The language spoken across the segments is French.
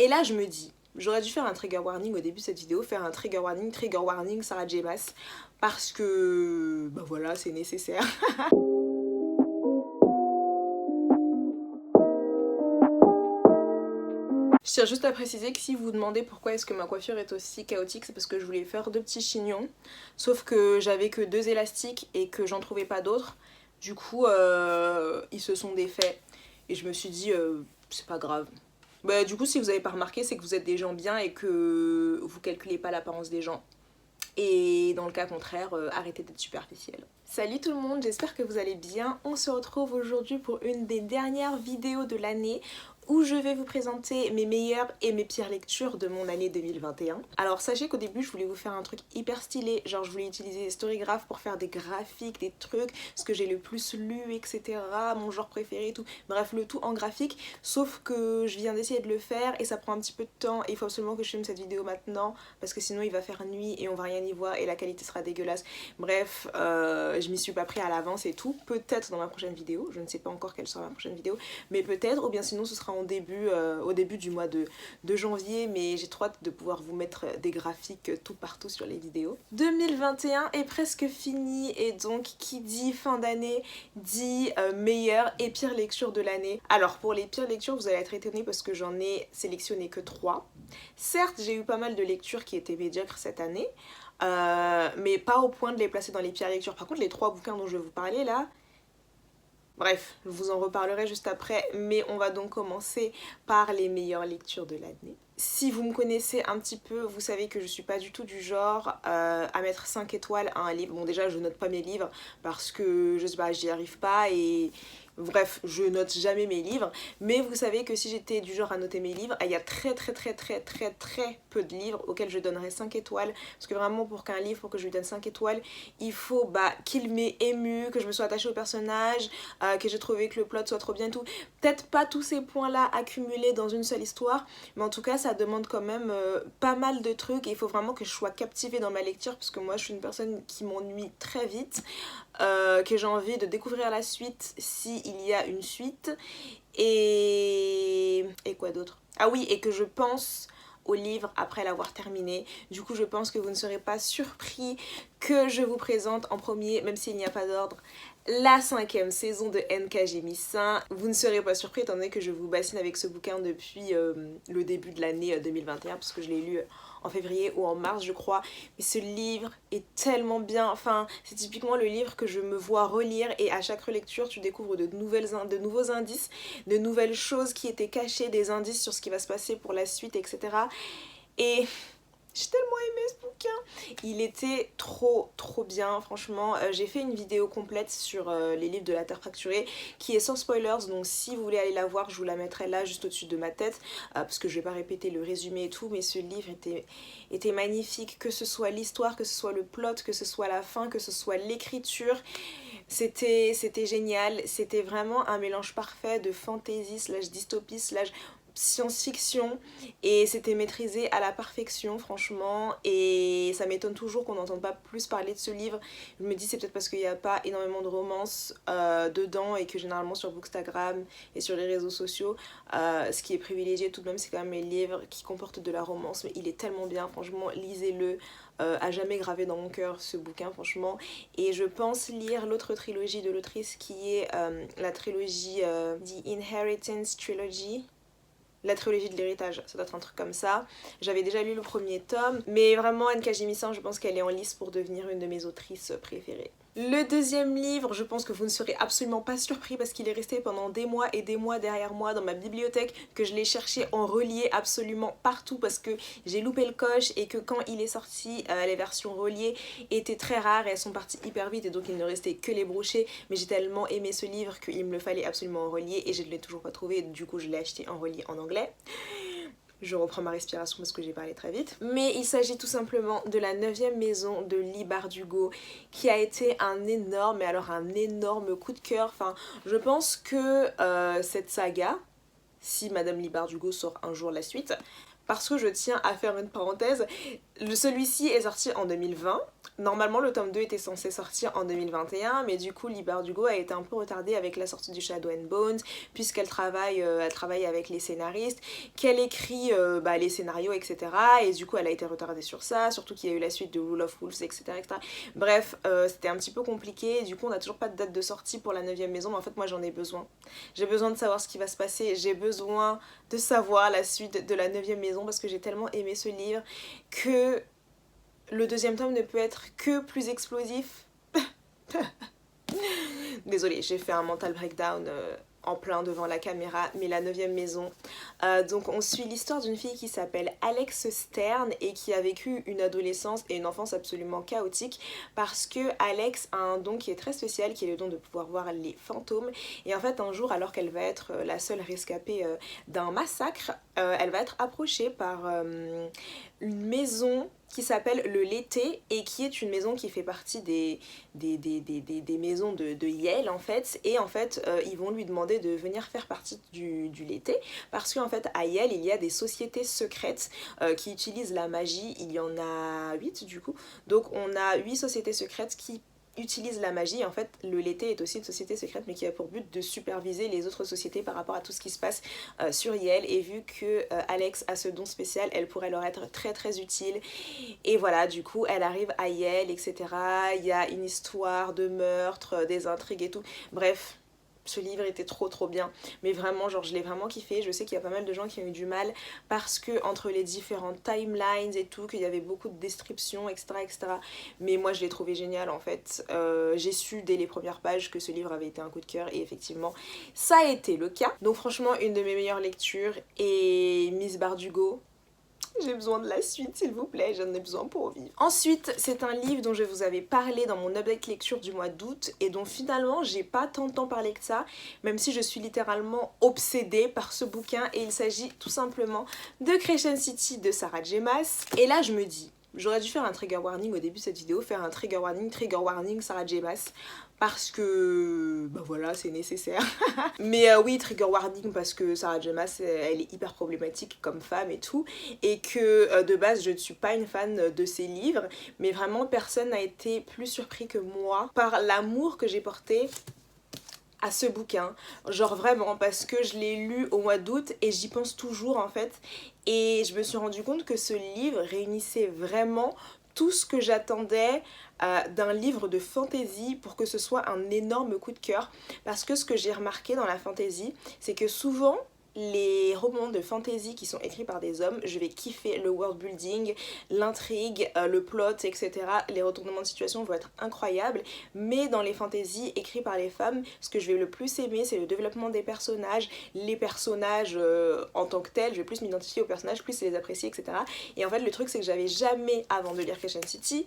Et là je me dis, j'aurais dû faire un trigger warning au début de cette vidéo, faire un trigger warning Sarah J Maas, parce que bah voilà, c'est nécessaire. Je tiens juste à préciser que si vous vous demandez pourquoi est-ce que ma coiffure est aussi chaotique, c'est parce que je voulais faire 2 petits chignons, sauf que j'avais que 2 élastiques et que j'en trouvais pas d'autres. Du coup, ils se sont défaits et je me suis dit, c'est pas grave. Bah, du coup, si vous avez pas remarqué, c'est que vous êtes des gens bien et que vous calculez pas l'apparence des gens. Et dans le cas contraire, arrêtez d'être superficiel. Salut tout le monde, j'espère que vous allez bien. On se retrouve aujourd'hui pour une des dernières vidéos de l'année où je vais vous présenter mes meilleures et mes pires lectures de mon année 2021. Alors sachez qu'au début je voulais vous faire un truc hyper stylé, genre je voulais utiliser les storygraphes pour faire des graphiques, des trucs, ce que j'ai le plus lu, etc. Mon genre préféré, tout. Bref, le tout en graphique, sauf que je viens d'essayer de le faire et ça prend un petit peu de temps et il faut absolument que je filme cette vidéo maintenant parce que sinon il va faire nuit et on va rien y voir et la qualité sera dégueulasse. Bref, je m'y suis pas pris à l'avance et tout, peut-être dans ma prochaine vidéo, je ne sais pas encore quelle sera ma prochaine vidéo, mais peut-être, ou bien sinon ce sera au début du mois de janvier, mais j'ai trop hâte de pouvoir vous mettre des graphiques tout partout sur les vidéos. 2021 est presque fini et donc qui dit fin d'année dit meilleure et pire lecture de l'année. Alors pour les pires lectures vous allez être étonnés parce que j'en ai sélectionné que 3. Certes j'ai eu pas mal de lectures qui étaient médiocres cette année, mais pas au point de les placer dans les pires lectures. Par contre les 3 bouquins dont je vais vous parler là, bref, je vous en reparlerai juste après, mais on va donc commencer par les meilleures lectures de l'année. Si vous me connaissez un petit peu, vous savez que je suis pas du tout du genre à mettre 5 étoiles à un livre. Bon déjà je note pas mes livres parce que je sais pas, j'y arrive pas et... Bref, je note jamais mes livres, mais vous savez que si j'étais du genre à noter mes livres, il y a très peu de livres auxquels je donnerais 5 étoiles, parce que vraiment pour qu'un livre, pour que je lui donne 5 étoiles, il faut qu'il m'ait ému, que je me sois attachée au personnage, que j'ai trouvé que le plot soit trop bien et tout. Peut-être pas tous ces points-là accumulés dans une seule histoire, mais en tout cas ça demande quand même pas mal de trucs et il faut vraiment que je sois captivée dans ma lecture, parce que moi je suis une personne qui m'ennuie très vite. Que j'ai envie de découvrir la suite s'il y a une suite et quoi d'autre, ah oui, et que je pense au livre après l'avoir terminé. Du coup je pense que vous ne serez pas surpris que je vous présente en premier, même s'il n'y a pas d'ordre, la 5e saison de NK Gémissin. Vous ne serez pas surpris étant donné que je vous bassine avec ce bouquin depuis le début de l'année 2021, parce que je l'ai lu en février ou en mars je crois, mais ce livre est tellement bien, enfin c'est typiquement le livre que je me vois relire et à chaque relecture tu découvres de nouveaux indices, de nouvelles choses qui étaient cachées, des indices sur ce qui va se passer pour la suite, etc. Et j'ai tellement aimé ce bouquin, il était trop bien franchement. J'ai fait une vidéo complète sur les livres de la Terre fracturée qui est sans spoilers, donc si vous voulez aller la voir je vous la mettrai là juste au-dessus de ma tête parce que je vais pas répéter le résumé et tout, mais ce livre était magnifique, que ce soit l'histoire, que ce soit le plot, que ce soit la fin, que ce soit l'écriture. C'était génial, c'était vraiment un mélange parfait de fantasy slash dystopie slash science-fiction et c'était maîtrisé à la perfection franchement, et ça m'étonne toujours qu'on n'entende pas plus parler de ce livre. Je me dis c'est peut-être parce qu'il n'y a pas énormément de romance dedans et que généralement sur Bookstagram et sur les réseaux sociaux ce qui est privilégié tout de même c'est quand même les livres qui comportent de la romance, mais il est tellement bien franchement, lisez-le. À jamais gravé dans mon cœur ce bouquin franchement, et je pense lire l'autre trilogie de l'autrice qui est la trilogie The Inheritance Trilogy, la trilogie de l'héritage, ça doit être un truc comme ça. J'avais déjà lu le premier tome, mais vraiment N.K. Jemisin, je pense qu'elle est en lice pour devenir une de mes autrices préférées. Le deuxième livre, je pense que vous ne serez absolument pas surpris parce qu'il est resté pendant des mois et des mois derrière moi dans ma bibliothèque, que je l'ai cherché en relié absolument partout parce que j'ai loupé le coche et que quand il est sorti, les versions reliées étaient très rares et elles sont parties hyper vite et donc il ne restait que les brochets, mais j'ai tellement aimé ce livre qu'il me le fallait absolument en relié et je ne l'ai toujours pas trouvé, du coup je l'ai acheté en relié en anglais. Je reprends ma respiration parce que j'ai parlé très vite. Mais il s'agit tout simplement de la 9e maison de Leigh Bardugo qui a été un énorme, mais alors un énorme coup de cœur. Enfin, je pense que cette saga, si Madame Leigh Bardugo sort un jour la suite, parce que je tiens à faire une parenthèse, celui-ci est sorti en 2020, Normalement le tome 2 était censé sortir en 2021, mais du coup Leigh Bardugo a été un peu retardée avec la sortie du Shadow and Bones, puisqu'elle travaille, elle travaille avec les scénaristes, qu'elle écrit les scénarios, etc. Et du coup elle a été retardée sur ça, surtout qu'il y a eu la suite de Rule of Wolves, etc. etc. Bref, c'était un petit peu compliqué, et du coup on n'a toujours pas de date de sortie pour la 9ème maison, mais en fait moi j'en ai besoin. J'ai besoin de savoir ce qui va se passer, j'ai besoin de savoir la suite de la 9ème maison, parce que j'ai tellement aimé ce livre que le 2e tome ne peut être que plus explosif. Désolée, j'ai fait un mental breakdown en plein devant la caméra, mais la 9ème maison. Donc on suit l'histoire d'une fille qui s'appelle Alex Stern et qui a vécu une adolescence et une enfance absolument chaotique parce que Alex a un don qui est très spécial, qui est le don de pouvoir voir les fantômes. Et en fait un jour, alors qu'elle va être la seule rescapée d'un massacre, elle va être approchée par une maison qui s'appelle le L'été et qui est une maison qui fait partie des maisons de Yale en fait. Et en fait ils vont lui demander de venir faire partie du L'été parce qu'en fait à Yale il y a des sociétés secrètes qui utilisent la magie. Il y en a 8 du coup, donc on a 8 sociétés secrètes qui utilise la magie. En fait le L'été est aussi une société secrète mais qui a pour but de superviser les autres sociétés par rapport à tout ce qui se passe sur Yale, et vu que Alex a ce don spécial, elle pourrait leur être très très utile. Et voilà, du coup elle arrive à Yale, etc. Il y a une histoire de meurtre, des intrigues et tout, bref. Ce livre était trop bien, mais vraiment genre je l'ai vraiment kiffé. Je sais qu'il y a pas mal de gens qui ont eu du mal parce que entre les différentes timelines et tout, qu'il y avait beaucoup de descriptions, etc. Mais moi je l'ai trouvé génial en fait. J'ai su dès les premières pages que ce livre avait été un coup de cœur et effectivement ça a été le cas. Donc franchement une de mes meilleures lectures. Et Miss Bardugo, j'ai besoin de la suite s'il vous plaît, j'en ai besoin pour vivre. Ensuite, c'est un livre dont je vous avais parlé dans mon update lecture du mois d'août et dont finalement j'ai pas tant de temps parlé que ça, même si je suis littéralement obsédée par ce bouquin, et il s'agit tout simplement de Crescent City de Sarah J. Maas. Et là je me dis, j'aurais dû faire un trigger warning au début de cette vidéo, faire un trigger warning Sarah J. Maas, parce que bah voilà c'est nécessaire. Mais oui, trigger warning parce que Sarah J. Maas elle est hyper problématique comme femme et tout, et que de base je ne suis pas une fan de ses livres, mais vraiment personne n'a été plus surpris que moi par l'amour que j'ai porté à ce bouquin, genre vraiment, parce que je l'ai lu au mois d'août et j'y pense toujours en fait, et je me suis rendu compte que ce livre réunissait vraiment tout ce que j'attendais d'un livre de fantasy pour que ce soit un énorme coup de cœur. Parce que ce que j'ai remarqué dans la fantasy, c'est que souvent les romans de fantasy qui sont écrits par des hommes, je vais kiffer le world building, l'intrigue, le plot, etc. Les retournements de situation vont être incroyables. Mais dans les fantasy écrits par les femmes, ce que je vais le plus aimer, c'est le développement des personnages, les personnages en tant que tels. Je vais plus m'identifier aux personnages, plus les apprécier, etc. Et en fait le truc c'est que j'avais jamais, avant de lire Crescent City,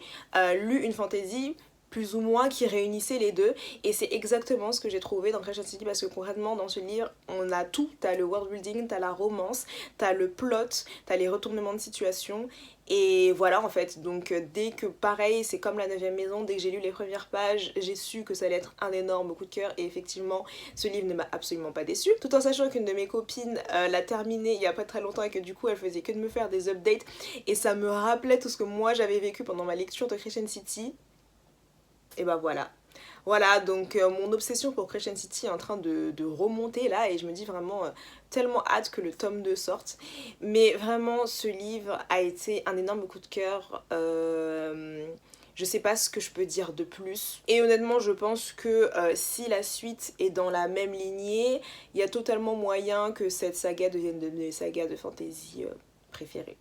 lu une fantasy plus ou moins qui réunissait les deux, et c'est exactement ce que j'ai trouvé dans Crescent City, parce que concrètement dans ce livre on a tout, t'as le world building, t'as la romance, t'as le plot, t'as les retournements de situation, et voilà en fait. Donc dès que, pareil c'est comme la 9ème maison, dès que j'ai lu les premières pages j'ai su que ça allait être un énorme coup de cœur, et effectivement ce livre ne m'a absolument pas déçue, tout en sachant qu'une de mes copines l'a terminé il y a pas très longtemps et que du coup elle faisait que de me faire des updates, et ça me rappelait tout ce que moi j'avais vécu pendant ma lecture de Crescent City. Et bah voilà, donc mon obsession pour Crescent City est en train de remonter là, et je me dis vraiment tellement hâte que le tome 2 sorte. Mais vraiment ce livre a été un énorme coup de cœur. Je sais pas ce que je peux dire de plus. Et honnêtement je pense que si la suite est dans la même lignée, il y a totalement moyen que cette saga devienne de mes sagas de fantasy préférées.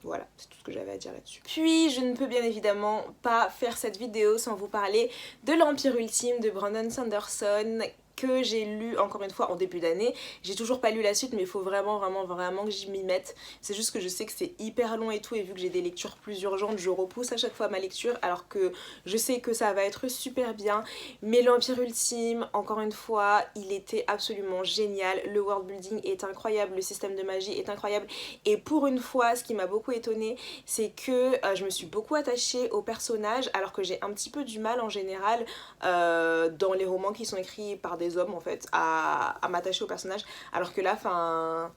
Voilà, c'est tout ce que j'avais à dire là-dessus. Puis je ne peux bien évidemment pas faire cette vidéo sans vous parler de l'Empire Ultime de Brandon Sanderson, que j'ai lu encore une fois en début d'année. J'ai toujours pas lu la suite, mais il faut vraiment que j'y m'y mette. C'est juste que je sais que c'est hyper long et tout, et vu que j'ai des lectures plus urgentes, je repousse à chaque fois ma lecture, alors que je sais que ça va être super bien. Mais l'Empire Ultime, encore une fois, il était absolument génial. Le world building est incroyable, le système de magie est incroyable, et pour une fois, ce qui m'a beaucoup étonnée, c'est que je me suis beaucoup attachée aux personnages, alors que j'ai un petit peu du mal en général dans les romans qui sont écrits par des hommes en fait à m'attacher aux personnages, alors que là enfin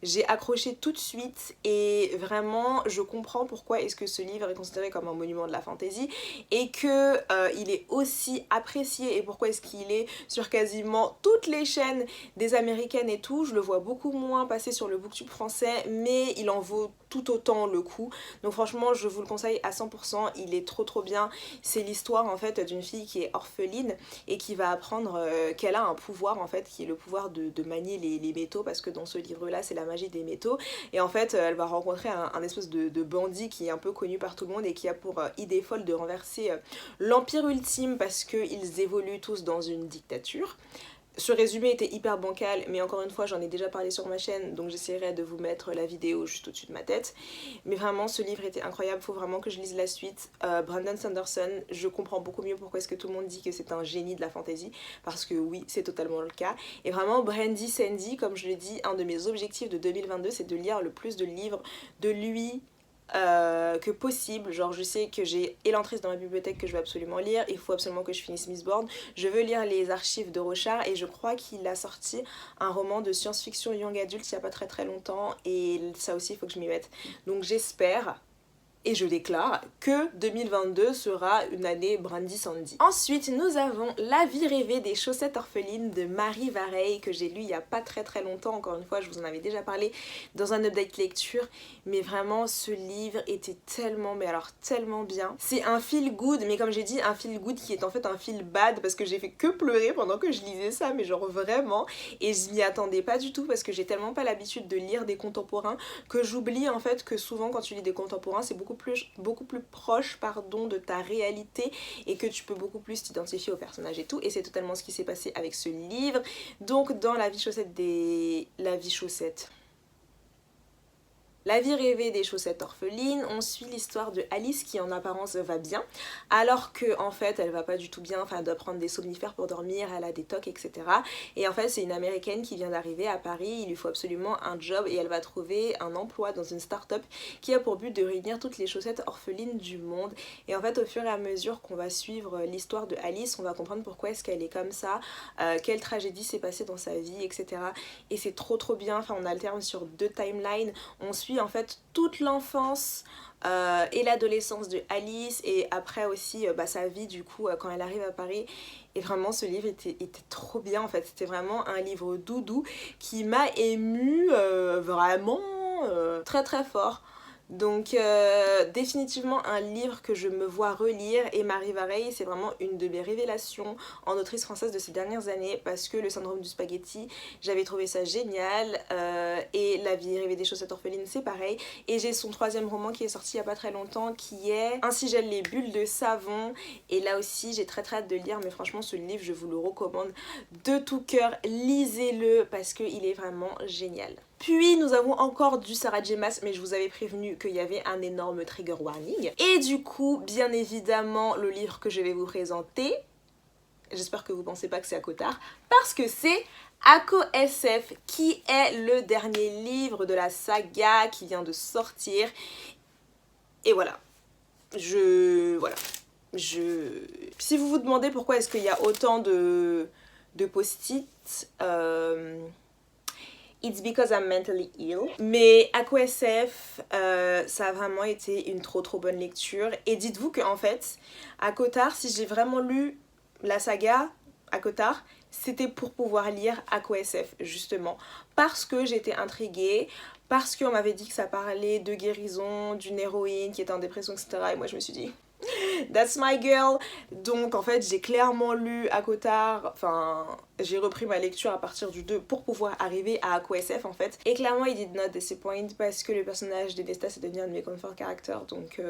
J'ai accroché tout de suite et vraiment je comprends pourquoi est-ce que ce livre est considéré comme un monument de la fantasy et que il est aussi apprécié et pourquoi est-ce qu'il est sur quasiment toutes les chaînes des américaines et tout. Je le vois beaucoup moins passer sur le booktube français mais il en vaut tout autant le coup. Donc franchement je vous le conseille à 100%, il est trop bien. C'est l'histoire en fait d'une fille qui est orpheline et qui va apprendre qu'elle a un pouvoir en fait qui est le pouvoir de manier les métaux, parce que dans ce livre là c'est la magie des métaux et en fait elle va rencontrer un espèce de bandit qui est un peu connu par tout le monde et qui a pour idée folle de renverser l'empire ultime parce qu'ils évoluent tous dans une dictature. Ce résumé était hyper bancal, mais encore une fois, j'en ai déjà parlé sur ma chaîne, donc j'essaierai de vous mettre la vidéo juste au-dessus de ma tête. Mais vraiment, ce livre était incroyable, faut vraiment que je lise la suite. Brandon Sanderson, je comprends beaucoup mieux pourquoi est-ce que tout le monde dit que c'est un génie de la fantasy, parce que oui, c'est totalement le cas. Et vraiment, Brandy Sandy, comme je l'ai dit, un de mes objectifs de 2022, c'est de lire le plus de livres de lui, que possible. Genre je sais que j'ai Elantris dans ma bibliothèque que je veux absolument lire, il faut absolument que je finisse Mistborn, je veux lire les archives de Rochard et je crois qu'il a sorti un roman de science-fiction young adulte il n'y a pas très longtemps et ça aussi il faut que je m'y mette. Donc j'espère et je déclare que 2022 sera une année Brandy Sandy. Ensuite, nous avons La vie rêvée des chaussettes orphelines de Marie Vareille que j'ai lu il y a pas très longtemps. Encore une fois, je vous en avais déjà parlé dans un update lecture, mais vraiment ce livre était tellement, mais alors tellement bien. C'est un feel good, mais comme j'ai dit, un feel good qui est en fait un feel bad parce que j'ai fait que pleurer pendant que je lisais ça, mais genre vraiment, et je m'y attendais pas du tout parce que j'ai tellement pas l'habitude de lire des contemporains que j'oublie en fait que souvent quand tu lis des contemporains, c'est beaucoup plus proche pardon, de ta réalité et que tu peux beaucoup plus t'identifier au personnage et tout, et c'est totalement ce qui s'est passé avec ce livre. Donc dans La vie rêvée des chaussettes orphelines, on suit l'histoire de Alice qui en apparence va bien, alors que en fait elle va pas du tout bien, enfin elle doit prendre des somnifères pour dormir, elle a des tocs, etc. Et en fait c'est une américaine qui vient d'arriver à Paris, il lui faut absolument un job et elle va trouver un emploi dans une start-up qui a pour but de réunir toutes les chaussettes orphelines du monde. Et en fait au fur et à mesure qu'on va suivre l'histoire de Alice, on va comprendre pourquoi est-ce qu'elle est comme ça, quelle tragédie s'est passée dans sa vie, etc. Et c'est trop bien, enfin on alterne sur 2 timelines, on suit en fait toute l'enfance et l'adolescence de Alice et après aussi sa vie du coup quand elle arrive à Paris. Et vraiment ce livre était trop bien en fait, c'était vraiment un livre doudou qui m'a émue vraiment très fort. Donc définitivement un livre que je me vois relire, et Marie Vareille c'est vraiment une de mes révélations en autrice française de ces dernières années parce que Le syndrome du spaghetti, j'avais trouvé ça génial, et La vie rêvée des chaussettes orphelines c'est pareil, et j'ai son 3e roman qui est sorti il y a pas très longtemps qui est Ainsi gèlent les bulles de savon, et là aussi j'ai très hâte de lire, mais franchement ce livre je vous le recommande de tout cœur, lisez-le parce qu'il est vraiment génial. Puis nous avons encore du Sarah J Maas, mais je vous avais prévenu qu'il y avait un énorme trigger warning. Et du coup, bien évidemment, le livre que je vais vous présenter, j'espère que vous pensez pas que c'est à Cotard, parce que c'est Ako SF, qui est le dernier livre de la saga qui vient de sortir. Et voilà. Si vous vous demandez pourquoi est-ce qu'il y a autant de post-it, it's because I'm mentally ill. Mais Ako SF, ça a vraiment été une trop bonne lecture. Et dites-vous qu'en fait, à Cotard, si j'ai vraiment lu la saga à Cotard, c'était pour pouvoir lire Ako SF, justement. Parce que j'étais intriguée, parce qu'on m'avait dit que ça parlait de guérison, d'une héroïne qui était en dépression, etc. Et moi je me suis dit... That's my girl. Donc en fait j'ai clairement lu à Cotard, enfin j'ai repris ma lecture à partir du 2 pour pouvoir arriver à Ako SF en fait. Et clairement il did not disappoint parce que le personnage de Nesta c'est devenu un de mes comfort characters, donc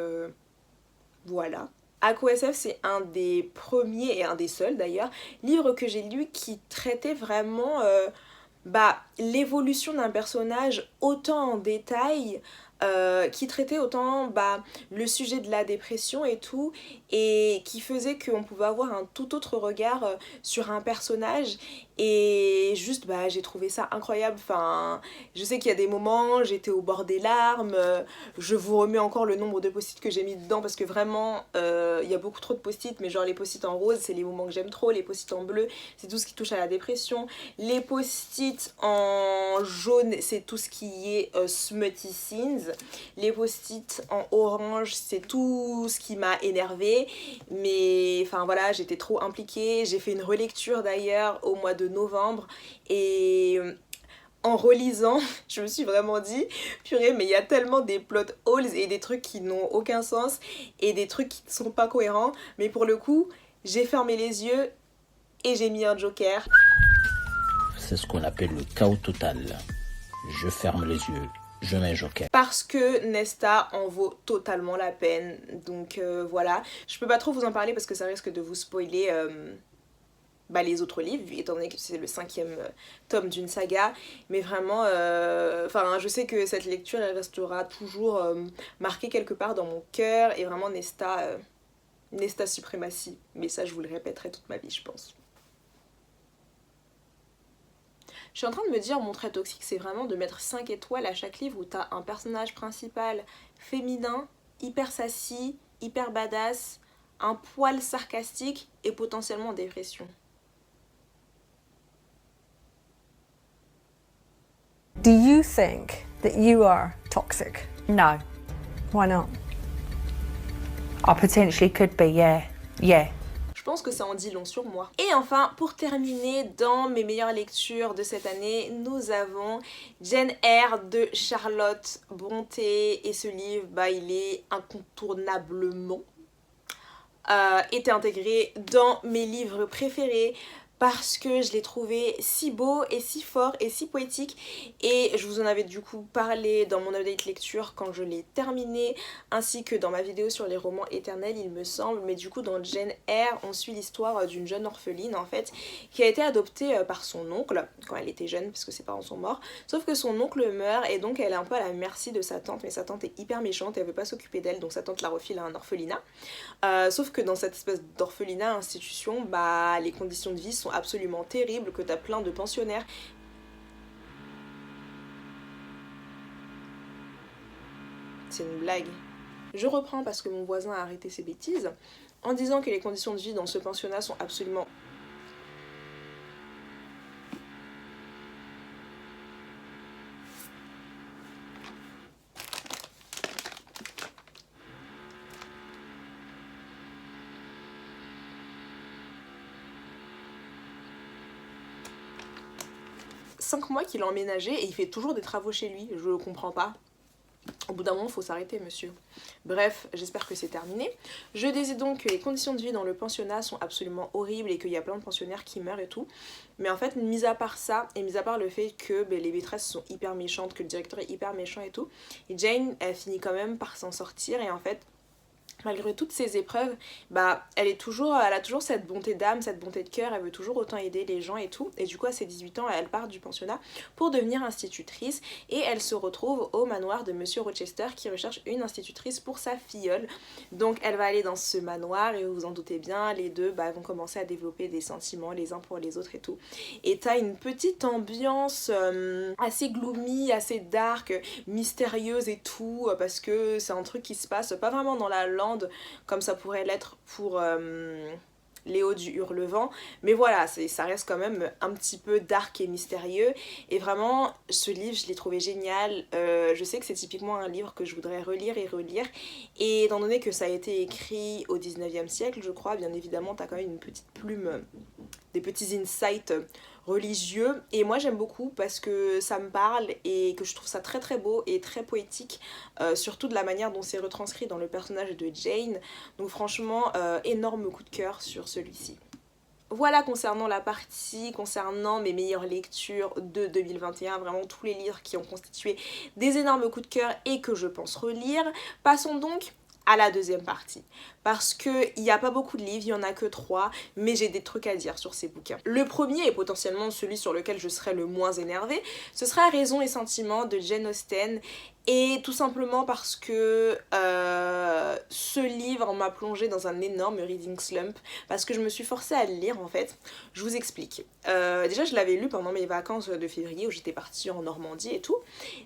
voilà. Ako SF c'est un des premiers et un des seuls d'ailleurs livres que j'ai lu qui traitait vraiment l'évolution d'un personnage autant en détail, qui traitait autant le sujet de la dépression et tout, et qui faisait qu'on pouvait avoir un tout autre regard sur un personnage. Et juste j'ai trouvé ça incroyable. Enfin, je sais qu'il y a des moments j'étais au bord des larmes, je vous remets encore le nombre de post-it que j'ai mis dedans parce que vraiment il y a beaucoup trop de post-it, mais genre les post-it en rose c'est les moments que j'aime trop, les post-it en bleu c'est tout ce qui touche à la dépression, les post-it en en jaune, c'est tout ce qui est smutty scenes. Les post-it en orange, c'est tout ce qui m'a énervé. Mais enfin voilà, j'étais trop impliquée. J'ai fait une relecture d'ailleurs au mois de novembre. Et en relisant, je me suis vraiment dit, purée, mais il y a tellement des plot holes et des trucs qui n'ont aucun sens et des trucs qui ne sont pas cohérents. Mais pour le coup, j'ai fermé les yeux et j'ai mis un joker. C'est ce qu'on appelle le chaos total. Je ferme les yeux, je mets un joker. Parce que Nesta en vaut totalement la peine. Donc voilà, je peux pas trop vous en parler parce que ça risque de vous spoiler les autres livres, étant donné que c'est le 5e tome d'une saga. Mais vraiment, je sais que cette lecture elle restera toujours marquée quelque part dans mon cœur. Et vraiment Nesta suprématie. Mais ça je vous le répéterai toute ma vie je pense. Je suis en train de me dire, mon trait toxique, c'est vraiment de mettre 5 étoiles à chaque livre où t'as un personnage principal féminin, hyper sassy, hyper badass, un poil sarcastique et potentiellement en dépression. Do you think that you are toxic? No. Why not? I potentially could be, yeah. Yeah. Je pense que ça en dit long sur moi. Et enfin, pour terminer, dans mes meilleures lectures de cette année, nous avons Jane Eyre de Charlotte Brontë. Et ce livre, il est incontournablement été intégré dans mes livres préférés. Parce que je l'ai trouvé si beau et si fort et si poétique. Et je vous en avais du coup parlé dans mon update lecture quand je l'ai terminé, ainsi que dans ma vidéo sur les romans éternels il me semble. Mais du coup dans Jane Eyre on suit l'histoire d'une jeune orpheline en fait qui a été adoptée par son oncle quand elle était jeune parce que ses parents sont morts. Sauf que son oncle meurt et donc elle est un peu à la merci de sa tante. Mais sa tante est hyper méchante et elle veut pas s'occuper d'elle, donc sa tante la refile à un orphelinat. Sauf que dans cette espèce d'orphelinat institution, les conditions de vie sont absolument terribles, que t'as plein de pensionnaires. C'est une blague. Je reprends parce que mon voisin a arrêté ses bêtises en disant que les conditions de vie dans ce pensionnat sont absolument... Cinq mois qu'il a emménagé et il fait toujours des travaux chez lui, je comprends pas. Au bout d'un moment, faut s'arrêter, monsieur. Bref, j'espère que c'est terminé. Je disais donc que les conditions de vie dans le pensionnat sont absolument horribles et qu'il y a plein de pensionnaires qui meurent et tout. Mais en fait, mis à part ça, et mis à part le fait que les maîtresses sont hyper méchantes, que le directeur est hyper méchant et tout, et Jane, elle finit quand même par s'en sortir et en fait... Malgré toutes ces épreuves, elle a toujours cette bonté d'âme, cette bonté de cœur, elle veut toujours autant aider les gens et tout. Et du coup à ses 18 ans, elle part du pensionnat pour devenir institutrice et elle se retrouve au manoir de Monsieur Rochester qui recherche une institutrice pour sa filleule. Donc elle va aller dans ce manoir et vous vous en doutez bien, les deux vont commencer à développer des sentiments les uns pour les autres et tout. Et t'as une petite ambiance assez gloomy, assez dark, mystérieuse et tout, parce que c'est un truc qui se passe pas vraiment dans la lande comme ça pourrait l'être pour Léo du Hurlevent, mais voilà, ça reste quand même un petit peu dark et mystérieux. Et vraiment ce livre je l'ai trouvé génial. Je sais que c'est typiquement un livre que je voudrais relire et relire, et étant donné que ça a été écrit au 19e siècle je crois, bien évidemment t'as quand même une petite plume, des petits insights religieux, et moi j'aime beaucoup parce que ça me parle et que je trouve ça très très beau et très poétique, surtout de la manière dont c'est retranscrit dans le personnage de Jane. Donc franchement énorme coup de cœur sur celui-ci. Voilà concernant mes meilleures lectures de 2021, vraiment tous les livres qui ont constitué des énormes coups de cœur et que je pense relire. Passons donc à la deuxième partie, parce qu'il n'y a pas beaucoup de livres, il n'y en a que 3, mais j'ai des trucs à dire sur ces bouquins. Le premier, et potentiellement celui sur lequel je serai le moins énervée, ce sera Raison et Sentiment de Jane Austen. Et tout simplement parce que ce livre m'a plongée dans un énorme reading slump, parce que je me suis forcée à le lire en fait. Je vous explique. Déjà je l'avais lu pendant mes vacances de février où j'étais partie en Normandie et tout,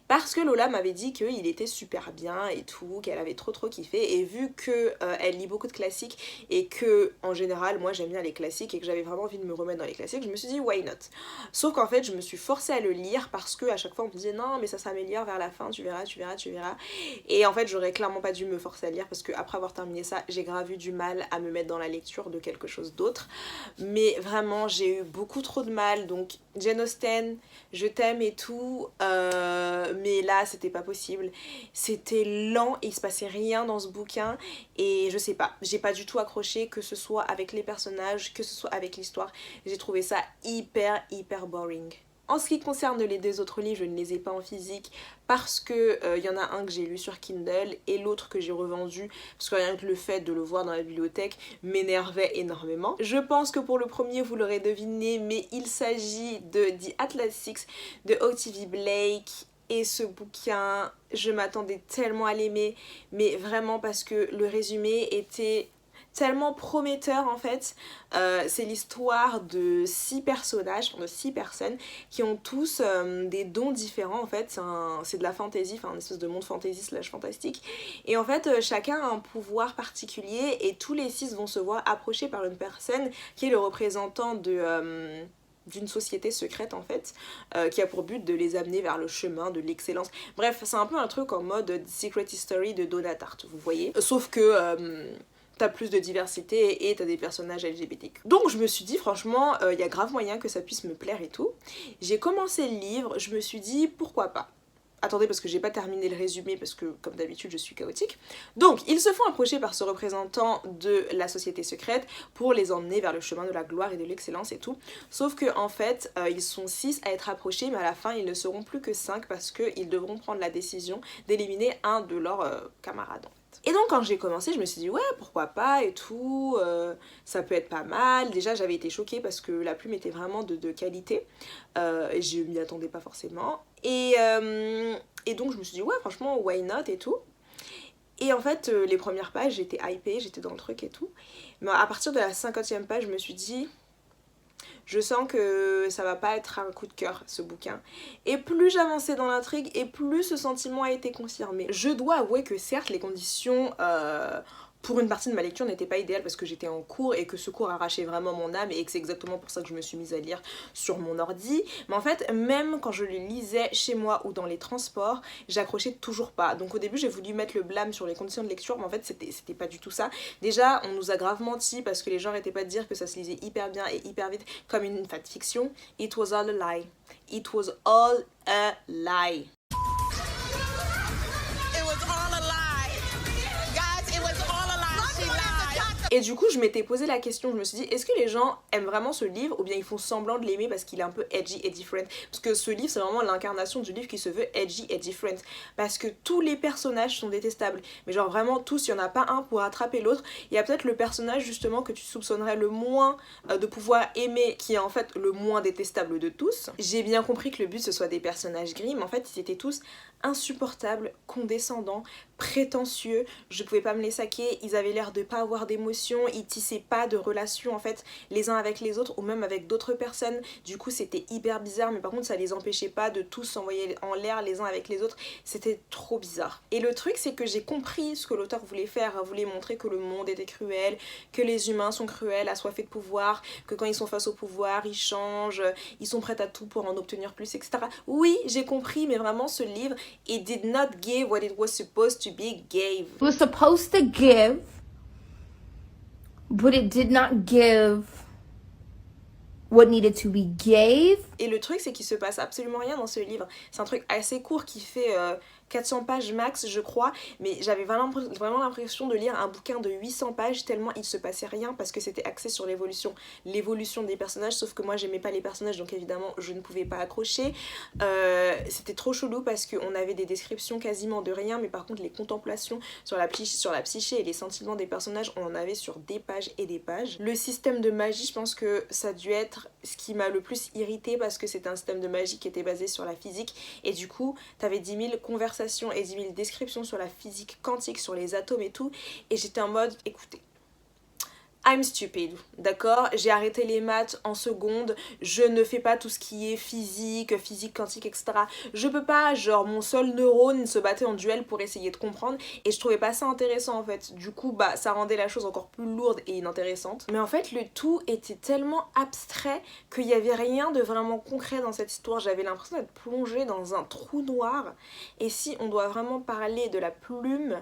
parce que Lola m'avait dit qu'il était super bien et tout, qu'elle avait trop kiffé, et vu que elle lit beaucoup de classiques et que en général moi j'aime bien les classiques et que j'avais vraiment envie de me remettre dans les classiques, je me suis dit why not. Sauf qu'en fait je me suis forcée à le lire parce que à chaque fois on me disait non mais ça s'améliore vers la fin, tu verras. Et en fait j'aurais clairement pas dû me forcer à lire parce que après avoir terminé ça j'ai grave eu du mal à me mettre dans la lecture de quelque chose d'autre. Mais vraiment j'ai eu beaucoup trop de mal. Donc Jane Austen, je t'aime et tout, mais là c'était pas possible. C'était lent et il se passait rien dans ce bouquin et je sais pas, j'ai pas du tout accroché, que ce soit avec les personnages, que ce soit avec l'histoire. J'ai trouvé ça hyper boring. En ce qui concerne les deux autres livres, je ne les ai pas en physique parce que y en a un que j'ai lu sur Kindle et l'autre que j'ai revendu parce que rien que le fait de le voir dans la bibliothèque m'énervait énormément. Je pense que pour le premier vous l'aurez deviné, mais il s'agit de The Atlas Six de O.T.V. Blake. Et ce bouquin, je m'attendais tellement à l'aimer, mais vraiment parce que le résumé était tellement prometteur en fait. C'est l'histoire de 6 personnages, de 6 personnes qui ont tous des dons différents en fait. C'est de la fantasy, enfin une espèce de monde fantasy / fantastique. Et en fait chacun a un pouvoir particulier et tous les 6 vont se voir approchés par une personne qui est le représentant d'une société secrète en fait, qui a pour but de les amener vers le chemin de l'excellence. Bref, c'est un peu un truc en mode Secret History de Donna Tartt, vous voyez. Sauf que t'as plus de diversité et t'as des personnages LGBTQ. Donc je me suis dit franchement, il y a grave moyen que ça puisse me plaire et tout. J'ai commencé le livre, je me suis dit pourquoi pas. Attendez parce que j'ai pas terminé le résumé parce que comme d'habitude je suis chaotique. Donc ils se font approcher par ce représentant de la société secrète pour les emmener vers le chemin de la gloire et de l'excellence et tout. Sauf que en fait ils sont 6 à être approchés mais à la fin ils ne seront plus que 5 parce qu'ils devront prendre la décision d'éliminer un de leurs camarades. Et donc quand j'ai commencé je me suis dit ouais pourquoi pas et tout, ça peut être pas mal. Déjà j'avais été choquée parce que la plume était vraiment de qualité, et je m'y attendais pas forcément. Et donc je me suis dit ouais franchement why not et tout. Et en fait les premières pages j'étais hypée, j'étais dans le truc et tout. Mais à partir de la 50e page je me suis dit je sens que ça va pas être un coup de cœur ce bouquin. Et plus j'avançais dans l'intrigue et plus ce sentiment a été confirmé. Je dois avouer que certes les conditions pour une partie de ma lecture n'étaient pas idéales parce que j'étais en cours et que ce cours arrachait vraiment mon âme et que c'est exactement pour ça que je me suis mise à lire sur mon ordi. Mais en fait même quand je le lisais chez moi ou dans les transports, j'accrochais toujours pas. Donc au début j'ai voulu mettre le blâme sur les conditions de lecture mais en fait c'était pas du tout ça. Déjà on nous a grave menti parce que les gens arrêtaient pas de dire que ça se lisait hyper bien et hyper vite comme une fanfiction. It was all a lie. It was all a lie. Et du coup je m'étais posé la question, je me suis dit est-ce que les gens aiment vraiment ce livre ou bien ils font semblant de l'aimer parce qu'il est un peu edgy et different. Parce que ce livre c'est vraiment l'incarnation du livre qui se veut edgy et different. Parce que tous les personnages sont détestables. Mais genre vraiment tous, il n'y en a pas un pour attraper l'autre. Il y a peut-être le personnage justement que tu soupçonnerais le moins de pouvoir aimer qui est en fait le moins détestable de tous. J'ai bien compris que le but ce soit des personnages gris mais en fait ils étaient tous insupportables, condescendants, prétentieux, je pouvais pas me les saquer, ils avaient l'air de pas avoir d'émotions, ils tissaient pas de relations en fait les uns avec les autres ou même avec d'autres personnes, du coup c'était hyper bizarre mais par contre ça les empêchait pas de tous s'envoyer en l'air les uns avec les autres, c'était trop bizarre. Et le truc c'est que j'ai compris ce que l'auteur voulait faire, voulait montrer que le monde était cruel, que les humains sont cruels, assoiffés de pouvoir, que quand ils sont face au pouvoir ils changent, ils sont prêts à tout pour en obtenir plus, etc. Oui j'ai compris mais vraiment ce livre it did not give what it was supposed to be gave. It was supposed to give, but it did not give what needed to be gave. Et le truc c'est qu'il se passe absolument rien dans ce livre. C'est un truc assez court qui fait 400 pages max je crois, mais j'avais vraiment l'impression de lire un bouquin de 800 pages tellement il se passait rien parce que c'était axé sur l'évolution des personnages, sauf que moi j'aimais pas les personnages donc évidemment je ne pouvais pas accrocher. C'était trop chelou parce qu'on avait des descriptions quasiment de rien mais par contre les contemplations sur la psyché et les sentiments des personnages on en avait sur des pages et des pages. Le système de magie je pense que ça a dû être ce qui m'a le plus irrité parce que c'était un système de magie qui était basé sur la physique et du coup t'avais 10 000 conversations conversations et 10 000 descriptions sur la physique quantique, sur les atomes et tout, et j'étais en mode, écoutez, I'm stupid, d'accord? J'ai arrêté les maths en seconde, je ne fais pas tout ce qui est physique quantique, etc. Je peux pas, genre mon seul neurone se battait en duel pour essayer de comprendre et je trouvais pas ça intéressant en fait. Du coup, bah ça rendait la chose encore plus lourde et inintéressante. Mais en fait, le tout était tellement abstrait qu'il y avait rien de vraiment concret dans cette histoire. J'avais l'impression d'être plongée dans un trou noir. Et si on doit vraiment parler de la plume,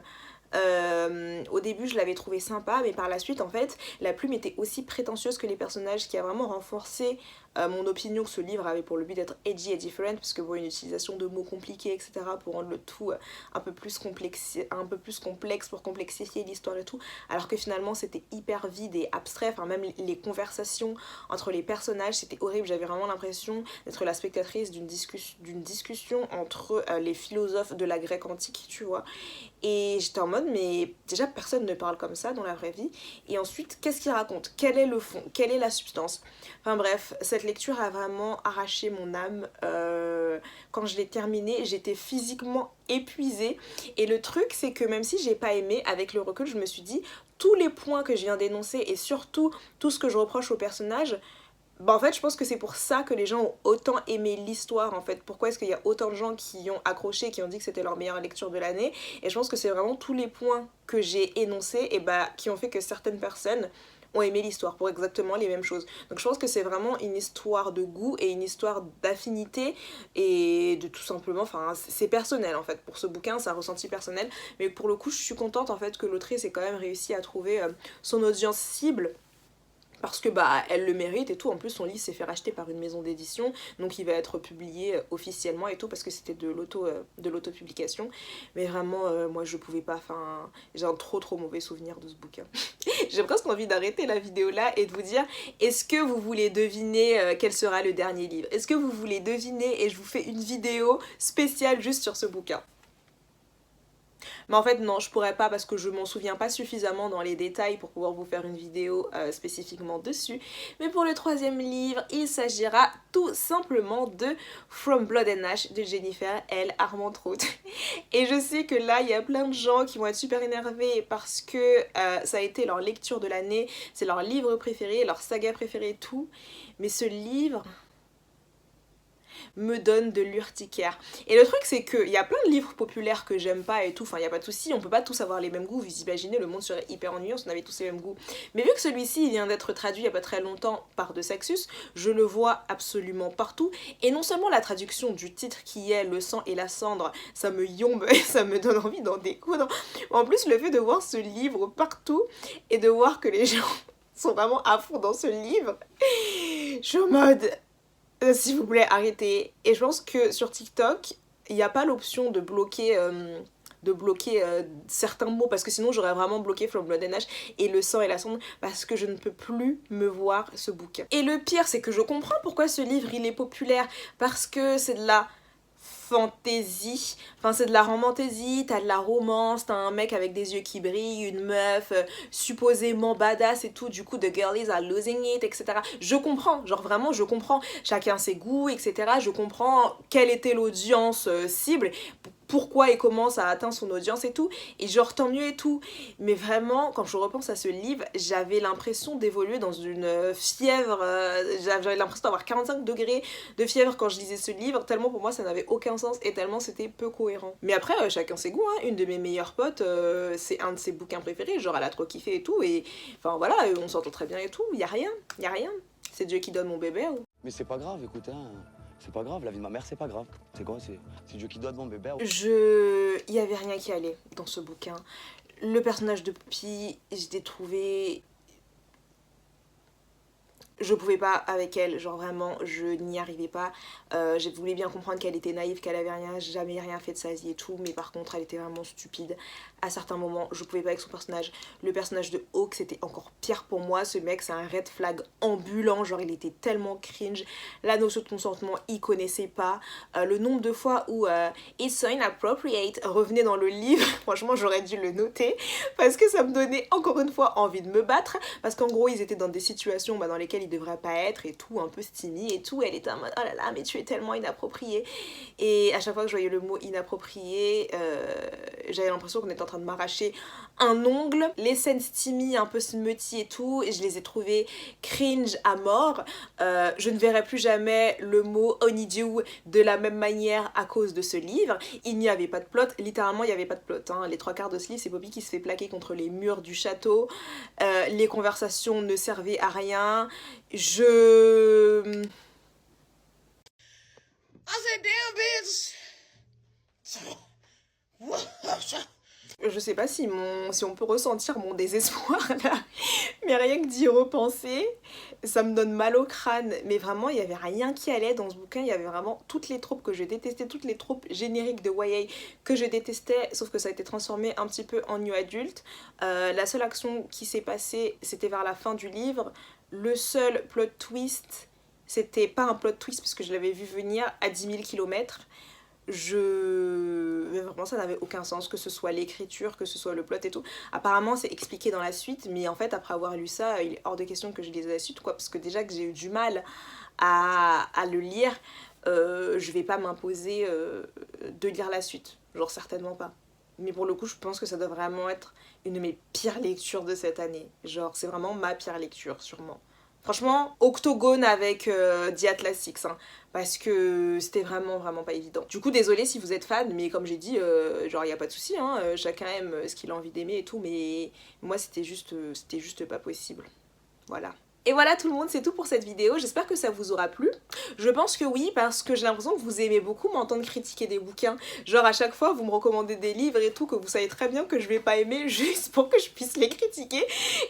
au début je l'avais trouvé sympa, mais par la suite en fait la plume était aussi prétentieuse que les personnages, qui a vraiment renforcé mon opinion que ce livre avait pour le but d'être edgy et different, parce que bon, une utilisation de mots compliqués etc pour rendre le tout un peu plus complexe pour complexifier l'histoire et tout, alors que finalement c'était hyper vide et abstrait. Enfin même les conversations entre les personnages c'était horrible, j'avais vraiment l'impression d'être la spectatrice d'une discussion entre les philosophes de la Grèce antique, tu vois. Et j'étais en mode, mais déjà personne ne parle comme ça dans la vraie vie. Et ensuite, qu'est-ce qu'il raconte? Quel est le fond? Quelle est la substance? Enfin bref, cette lecture a vraiment arraché mon âme. Quand je l'ai terminée, j'étais physiquement épuisée. Et le truc, c'est que même si j'ai pas aimé, avec le recul, je me suis dit, tous les points que je viens d'énoncer et surtout tout ce que je reproche au personnage, bah en fait je pense que c'est pour ça que les gens ont autant aimé l'histoire en fait. Pourquoi est-ce qu'il y a autant de gens qui ont accroché, qui ont dit que c'était leur meilleure lecture de l'année? Et je pense que c'est vraiment tous les points que j'ai énoncés et bah qui ont fait que certaines personnes ont aimé l'histoire pour exactement les mêmes choses. Donc je pense que c'est vraiment une histoire de goût et une histoire d'affinité et de tout simplement, enfin c'est personnel en fait. Pour ce bouquin, c'est un ressenti personnel, mais pour le coup je suis contente en fait que l'autrice ait quand même réussi à trouver son audience cible, parce que bah elle le mérite et tout. En plus son livre s'est fait racheter par une maison d'édition, donc il va être publié officiellement et tout, parce que c'était de l'auto-publication. Mais vraiment moi je pouvais pas, enfin j'ai un trop mauvais souvenir de ce bouquin. J'ai presque envie d'arrêter la vidéo là et de vous dire, est-ce que vous voulez deviner quel sera le dernier livre? Est-ce que vous voulez deviner et je vous fais une vidéo spéciale juste sur ce bouquin? Mais en fait non, je pourrais pas parce que je m'en souviens pas suffisamment dans les détails pour pouvoir vous faire une vidéo spécifiquement dessus. Mais pour le troisième livre, il s'agira tout simplement de From Blood and Ash de Jennifer L. Armentrout. Et je sais que là, il y a plein de gens qui vont être super énervés parce que ça a été leur lecture de l'année, c'est leur livre préféré, leur saga préférée et tout. Mais ce livre me donne de l'urticaire. Et le truc c'est qu'il y a plein de livres populaires que j'aime pas et tout, enfin il y a pas de souci, on peut pas tous avoir les mêmes goûts, vous imaginez, le monde serait hyper ennuyant si on avait tous les mêmes goûts. Mais vu que celui-ci il vient d'être traduit il y a pas très longtemps par De Saxus, je le vois absolument partout, et non seulement la traduction du titre qui est Le sang et la cendre, ça me yombe et ça me donne envie d'en découdre, en plus le fait de voir ce livre partout et de voir que les gens sont vraiment à fond dans ce livre, je suis en mode s'il vous plaît, arrêtez. Et je pense que sur TikTok, il n'y a pas l'option de bloquer certains mots, parce que sinon j'aurais vraiment bloqué From Blood and Ash et Le sang et la cendre, parce que je ne peux plus me voir ce bouquin. Et le pire, c'est que je comprends pourquoi ce livre il est populaire, parce que c'est de la fantasy, enfin c'est de la romantasy, t'as de la romance, t'as un mec avec des yeux qui brillent, une meuf supposément badass et tout, du coup the girlies are losing it, etc. Je comprends, genre vraiment je comprends, chacun ses goûts, etc. Je comprends quelle était l'audience cible, pourquoi et comment ça a atteint son audience et tout, et genre tant mieux et tout. Mais vraiment, quand je repense à ce livre, j'avais l'impression d'évoluer dans une fièvre, j'avais l'impression d'avoir 45 degrés de fièvre quand je lisais ce livre, tellement pour moi ça n'avait aucun sens et tellement c'était peu cohérent. Mais après, chacun ses goûts, hein. Une de mes meilleures potes, c'est un de ses bouquins préférés, genre elle a trop kiffé et tout, et enfin voilà, on s'entend très bien et tout, y a rien. C'est Dieu qui donne mon bébé. Ou... Mais c'est pas grave, écoute, hein. C'est pas grave, la vie de ma mère, c'est pas grave. C'est quoi? C'est Dieu qui donne mon bébé. Il y avait rien qui allait dans ce bouquin. Le personnage de Poppy, je l'ai trouvé... Je pouvais pas avec elle, genre vraiment, je n'y arrivais pas. Je voulais bien comprendre qu'elle était naïve, qu'elle avait jamais rien fait de sa vie et tout, mais par contre elle était vraiment stupide. À certains moments, je pouvais pas avec son personnage. Le personnage de Hawk, c'était encore pire pour moi. Ce mec, c'est un red flag ambulant, genre il était tellement cringe. La notion de consentement, il connaissait pas. Le nombre de fois où It's so inappropriate revenait dans le livre, franchement j'aurais dû le noter, parce que ça me donnait encore une fois envie de me battre, parce qu'en gros ils étaient dans des situations dans lesquelles ils il devrait pas être et tout, un peu steamy et tout. Elle était en mode oh là là, mais tu es tellement inappropriée. Et à chaque fois que je voyais le mot inapproprié, j'avais l'impression qu'on était en train de m'arracher un ongle. Les scènes steamy, un peu smutty et tout, et je les ai trouvées cringe à mort. Je ne verrai plus jamais le mot honeydew de la même manière à cause de ce livre. Il n'y avait pas de plot, littéralement il n'y avait pas de plot, hein. Les 3/4 de ce livre, c'est Poppy qui se fait plaquer contre les murs du château. Les conversations ne servaient à rien. Je sais pas si on peut ressentir mon désespoir là, mais rien que d'y repenser, ça me donne mal au crâne. Mais vraiment, il y avait rien qui allait dans ce bouquin, il y avait vraiment toutes les tropes que je détestais, toutes les tropes génériques de YA que je détestais, sauf que ça a été transformé un petit peu en new adulte. La seule action qui s'est passée, c'était vers la fin du livre. Le seul plot twist, c'était pas un plot twist parce que je l'avais vu venir à 10 000 km. Mais vraiment ça n'avait aucun sens, que ce soit l'écriture, que ce soit le plot et tout. Apparemment c'est expliqué dans la suite, mais en fait après avoir lu ça, il est hors de question que je lise la suite quoi, parce que déjà que j'ai eu du mal à le lire, je vais pas m'imposer de lire la suite, genre certainement pas. Mais pour le coup je pense que ça doit vraiment être une de mes pires lectures de cette année, genre c'est vraiment ma pire lecture sûrement. Franchement, Octogone avec The Atlas Six, hein, parce que c'était vraiment pas évident. Du coup, désolée si vous êtes fan, mais comme j'ai dit, genre y a pas de souci, hein, chacun aime ce qu'il a envie d'aimer et tout, mais moi c'était juste pas possible. Voilà. Et voilà tout le monde, c'est tout pour cette vidéo, j'espère que ça vous aura plu. Je pense que oui, parce que j'ai l'impression que vous aimez beaucoup m'entendre critiquer des bouquins. Genre à chaque fois vous me recommandez des livres et tout, que vous savez très bien que je vais pas aimer juste pour que je puisse les critiquer.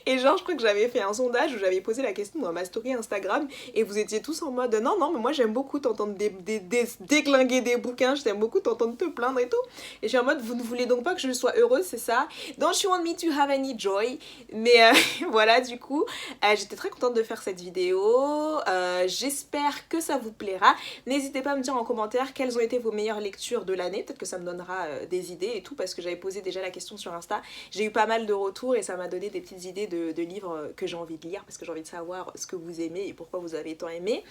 Et genre je crois que j'avais fait un sondage où j'avais posé la question dans ma story Instagram et vous étiez tous en mode non mais moi j'aime beaucoup t'entendre déglinguer des bouquins, j'aime beaucoup t'entendre te plaindre et tout. Et je suis en mode vous ne voulez donc pas que je sois heureuse, c'est ça? Don't you want me to have any joy? Mais voilà, du coup j'étais très contente de faire cette vidéo, j'espère que ça vous plaira. N'hésitez pas à me dire en commentaire quelles ont été vos meilleures lectures de l'année, peut-être que ça me donnera des idées et tout, parce que j'avais posé déjà la question sur Insta, j'ai eu pas mal de retours et ça m'a donné des petites idées de livres que j'ai envie de lire, parce que j'ai envie de savoir ce que vous aimez et pourquoi vous avez tant aimé.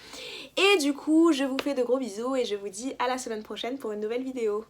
Et du coup je vous fais de gros bisous et je vous dis à la semaine prochaine pour une nouvelle vidéo.